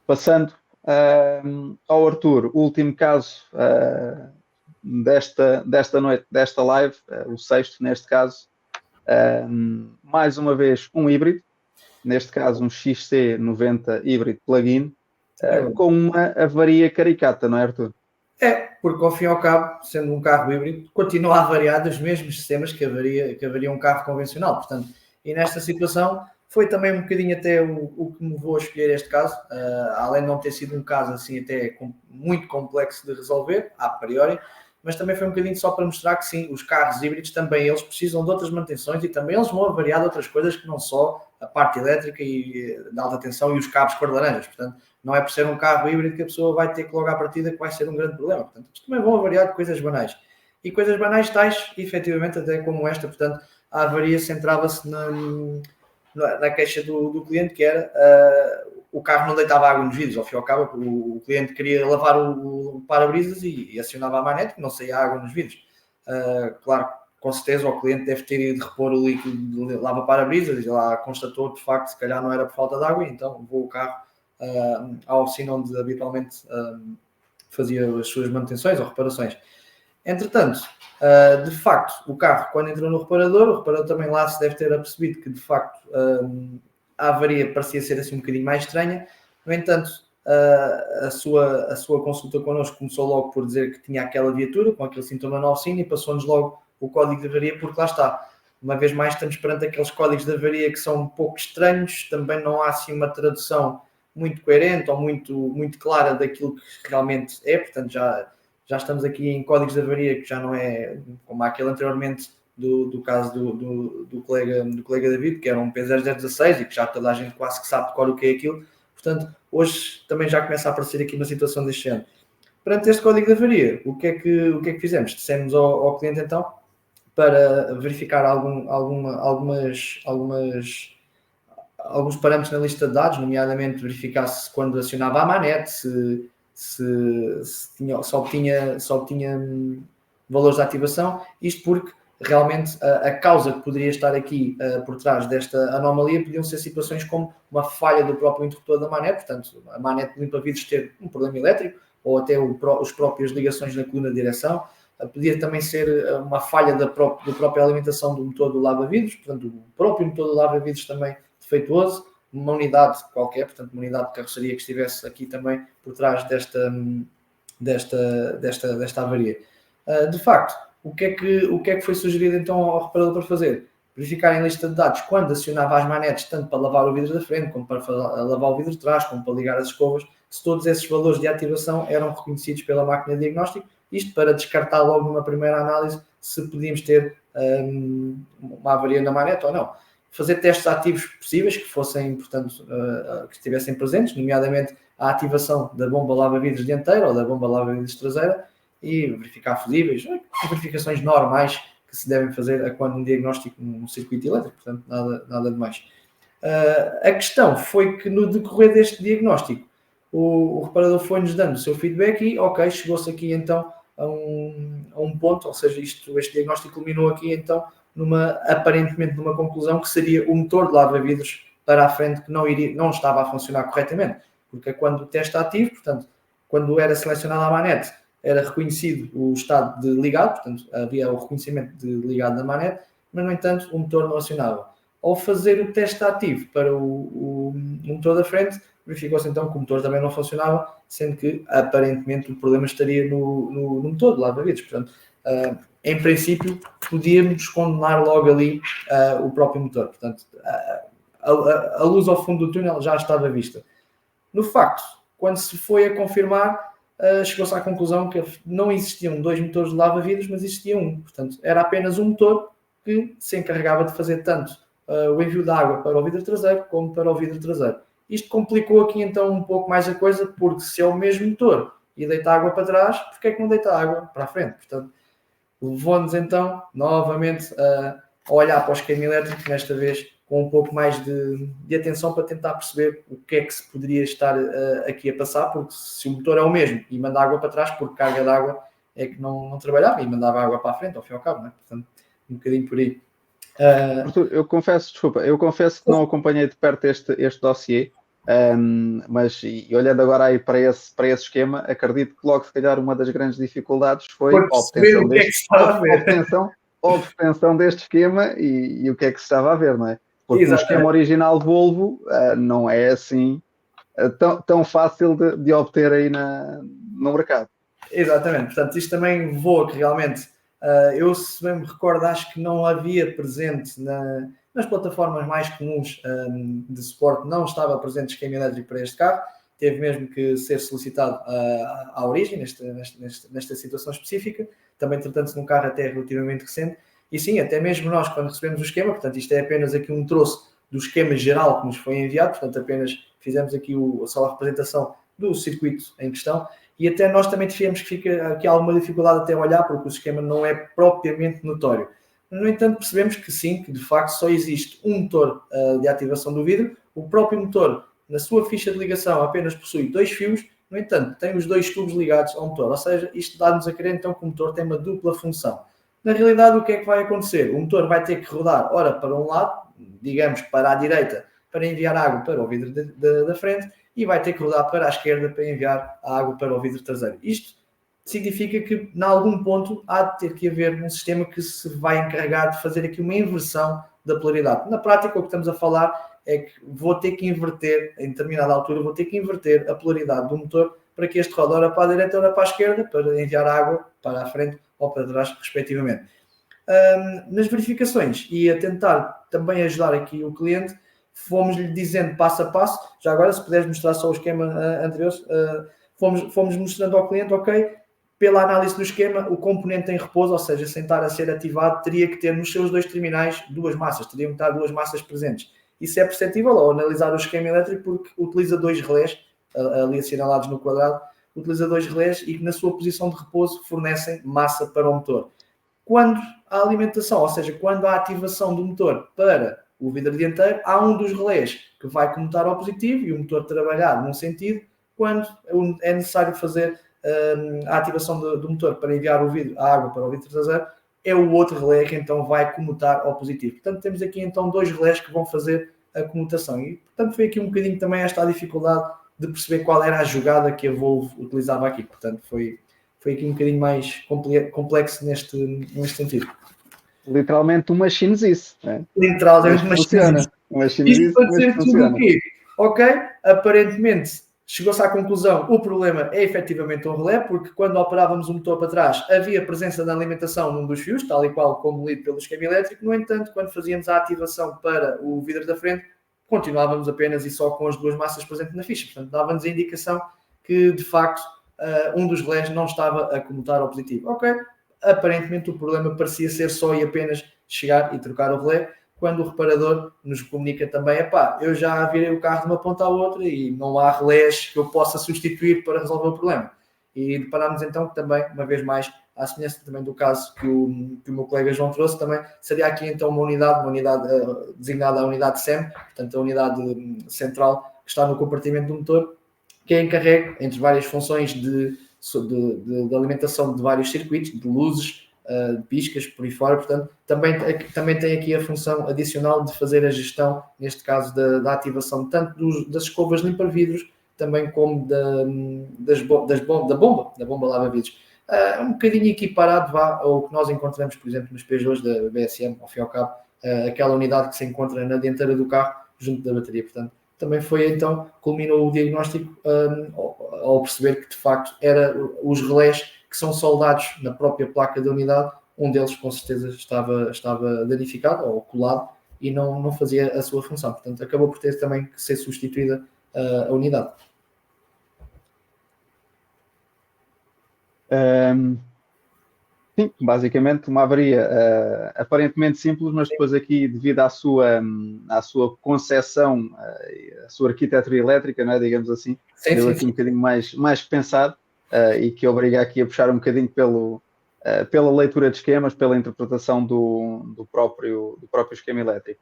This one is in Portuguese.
Passando ao Arthur, o último caso desta noite, desta live, o sexto neste caso, mais uma vez um híbrido, neste caso um XC90 híbrido plug-in, com uma avaria caricata, não é, Arthur? Porque ao fim e ao cabo, sendo um carro híbrido, continua a variar dos mesmos sistemas que haveria um carro convencional. Portanto, e nesta situação foi também um bocadinho até o que me levou a escolher este caso, além de não ter sido um caso assim até muito complexo de resolver, a priori, mas também foi um bocadinho só para mostrar que sim, os carros híbridos também eles precisam de outras manutenções e também eles vão variar de outras coisas que não só a parte elétrica e da alta tensão e os cabos cor-de-laranjas. Portanto, não é por ser um carro híbrido que a pessoa vai ter que logo à partida que vai ser um grande problema. Portanto, isto também vão variar de coisas banais. E coisas banais tais, efetivamente, até como esta. Portanto, a avaria centrava-se na queixa do cliente, que era o carro não deitava água nos vidros. Ao fim e ao cabo, o cliente queria lavar o para-brisas e acionava a manete, que não saía água nos vidros. Claro, com certeza o cliente deve ter ido repor o líquido de lava-para-brisas e lá constatou, de facto, se calhar não era por falta de água, e então levou o carro à oficina onde habitualmente fazia as suas manutenções ou reparações. Entretanto, de facto, o carro, quando entrou no reparador, o reparador também lá se deve ter apercebido que, de facto, a avaria parecia ser assim um bocadinho mais estranha. No entanto, a sua consulta connosco começou logo por dizer que tinha aquela viatura, com aquele sintoma na oficina, e passou-nos logo o código de avaria, porque lá está. Uma vez mais, estamos perante aqueles códigos de avaria que são um pouco estranhos, também não há assim uma tradução muito coerente ou muito clara daquilo que realmente é, portanto já estamos aqui em códigos de avaria que já não é como aquele anteriormente do caso do colega David, que era um P0016 e que já toda a gente quase que sabe de cor o que é aquilo. Portanto, hoje também já começa a aparecer aqui uma situação deste género. Perante este código de avaria, o que é que fizemos? Dissemos ao cliente então para verificar alguns parâmetros na lista de dados, nomeadamente verificar se quando acionava a manete, se obtinha valores de ativação, isto porque realmente a causa que poderia estar aqui por trás desta anomalia podiam ser situações como uma falha do próprio interruptor da manete, portanto, a manete limpa-vidros ter um problema elétrico, ou até as próprias ligações na coluna de direção. Podia também ser uma falha da própria alimentação do motor do lava-vidros, portanto, o próprio motor do lava-vidros também defeituoso, uma unidade qualquer, portanto, uma unidade de carroceria que estivesse aqui também por trás desta avaria. De facto, o que é que foi sugerido então ao reparador para fazer? Verificar em lista de dados quando acionava as manetes, tanto para lavar o vidro da frente, como para lavar o vidro de trás, como para ligar as escovas, se todos esses valores de ativação eram reconhecidos pela máquina de diagnóstico, isto para descartar logo numa primeira análise se podíamos ter uma avaria na manete ou não. Fazer testes ativos possíveis que fossem, portanto, que estivessem presentes, nomeadamente a ativação da bomba lava-vidros dianteira ou da bomba lava-vidros traseira, e verificar fusíveis, verificações normais que se devem fazer a quando um diagnóstico num circuito elétrico, portanto, nada de mais. A questão foi que no decorrer deste diagnóstico, o reparador foi-nos dando o seu feedback e, ok, chegou-se aqui então a um ponto, ou seja, este diagnóstico culminou aqui então aparentemente numa conclusão que seria o motor de lava-vidros para a frente que não estava a funcionar corretamente, porque quando o teste ativo, portanto, quando era selecionada a manete, era reconhecido o estado de ligado, portanto, havia o reconhecimento de ligado da manete, mas, no entanto, o motor não acionava. Ao fazer o teste ativo para o motor da frente, verificou-se então que o motor também não funcionava, sendo que, aparentemente, o problema estaria no motor do lava-vidros. Portanto, em princípio, podíamos condenar logo ali o próprio motor. Portanto, a luz ao fundo do túnel já estava vista. No facto, quando se foi a confirmar, chegou-se à conclusão que não existiam dois motores de lava-vidros, mas existia um. Portanto, era apenas um motor que se encarregava de fazer tanto o envio de água para o vidro traseiro como para o vidro traseiro. Isto complicou aqui então um pouco mais a coisa, porque se é o mesmo motor e deita água para trás, porque é que não deita água para a frente? Portanto, levou-nos então novamente a olhar para o esquema elétrico, nesta vez com um pouco mais de atenção para tentar perceber o que é que se poderia estar aqui a passar, porque se o motor é o mesmo e manda água para trás, por carga de água é que não trabalhava e mandava água para a frente, ao fim e ao cabo, não é? Portanto, um bocadinho por aí. Arthur, eu confesso que não acompanhei de perto este dossiê, Mas olhando agora aí para esse esquema, acredito que logo se calhar uma das grandes dificuldades foi a perceber o que é que se estava a ver. a obtenção deste esquema e o que é que se estava a ver, não é? Porque o esquema Exatamente. original de Volvo não é assim tão fácil de obter aí no mercado. Exatamente, portanto, isto também levou a que realmente, eu se bem me recordo, acho que não havia presente nas plataformas mais comuns de suporte, não estava presente esquema elétrico para este carro, teve mesmo que ser solicitado à origem, nesta situação específica, também tratando-se de um carro até relativamente recente, e sim, até mesmo nós, quando recebemos o esquema, portanto, isto é apenas aqui um troço do esquema geral que nos foi enviado, portanto, apenas fizemos aqui só a representação do circuito em questão, e até nós também tivemos que ficar aqui alguma dificuldade até a olhar, porque o esquema não é propriamente notório. No entanto, percebemos que sim, que de facto só existe um motor de ativação do vidro. O próprio motor, na sua ficha de ligação, apenas possui 2 fios, no entanto, tem os 2 tubos ligados ao motor, ou seja, isto dá-nos a crer então que o motor tem uma dupla função. Na realidade, o que é que vai acontecer? O motor vai ter que rodar, ora para um lado, digamos para a direita, para enviar água para o vidro da frente, e vai ter que rodar para a esquerda para enviar a água para o vidro traseiro. Isto significa que, em algum ponto, há de ter que haver um sistema que se vai encarregar de fazer aqui uma inversão da polaridade. Na prática, o que estamos a falar é que vou ter que inverter, em determinada altura, vou ter que inverter a polaridade do motor para que este rode ora para a direita, ora para a esquerda, para enviar água para a frente ou para trás, respectivamente. Nas verificações e a tentar também ajudar aqui o cliente, fomos-lhe dizendo passo a passo, já agora se puderes mostrar só o esquema anterior, fomos mostrando ao cliente, ok, pela análise do esquema, o componente em repouso, ou seja, sem estar a ser ativado, teria que ter nos seus 2 terminais 2 massas, teriam que estar 2 massas presentes. Isso é perceptível ao analisar o esquema elétrico, porque utiliza 2 relés, ali assinalados no quadrado, utiliza 2 relés e que na sua posição de repouso fornecem massa para o motor. Quando a alimentação, ou seja, quando a ativação do motor para o vidro dianteiro, há um dos relés que vai comutar ao positivo e o motor trabalhar num sentido, quando é necessário fazer a ativação do motor para enviar a água para o vidro traseiro, é o outro relé que então vai comutar ao positivo. Portanto, temos aqui então 2 relés que vão fazer a comutação. E, portanto, foi aqui um bocadinho também esta dificuldade de perceber qual era a jogada que a Volvo utilizava aqui. Portanto, foi aqui um bocadinho mais complexo neste sentido. Literalmente uma chinesice, né? Literalmente uma chinesice. Isto para dizer tudo o quê? Ok, aparentemente chegou-se à conclusão, o problema é efetivamente um relé, porque quando operávamos o motor para trás havia presença da alimentação num dos fios, tal e qual como lido pelo esquema elétrico. No entanto, quando fazíamos a ativação para o vidro da frente, continuávamos apenas e só com as 2 massas presentes na ficha. Portanto, dava-nos a indicação que, de facto, um dos relés não estava a comutar ao positivo. Ok, aparentemente o problema parecia ser só e apenas chegar e trocar o relé, quando o reparador nos comunica também, eu já virei o carro de uma ponta à outra e não há relés que eu possa substituir para resolver o problema. E deparámos então que também, uma vez mais, à semelhança também do caso que o meu colega João trouxe, também seria aqui então uma unidade designada a unidade SEM, portanto a unidade central que está no compartimento do motor, que é encarregue, entre várias funções de alimentação de vários circuitos, de luzes, de piscas, por aí fora. Portanto, também tem aqui a função adicional de fazer a gestão, neste caso, da ativação tanto das escovas limpa-vidros, também como da bomba lava-vidros. Um bocadinho equiparado ao que nós encontramos, por exemplo, nos Peugeots da BSM, ao fim e ao cabo, aquela unidade que se encontra na dianteira do carro, junto da bateria. Portanto, também foi então, culminou o diagnóstico ao perceber que de facto eram os relés que são soldados na própria placa da unidade, um deles com certeza estava danificado ou colado e não fazia a sua função. Portanto, acabou por ter também que ser substituída a unidade. Sim, basicamente uma avaria aparentemente simples, mas depois aqui, devido à sua concepção, à sua arquitetura elétrica, não é, digamos assim, deu aqui um bocadinho mais pensado e que obriga aqui a puxar um bocadinho pela leitura de esquemas, pela interpretação do próprio esquema elétrico.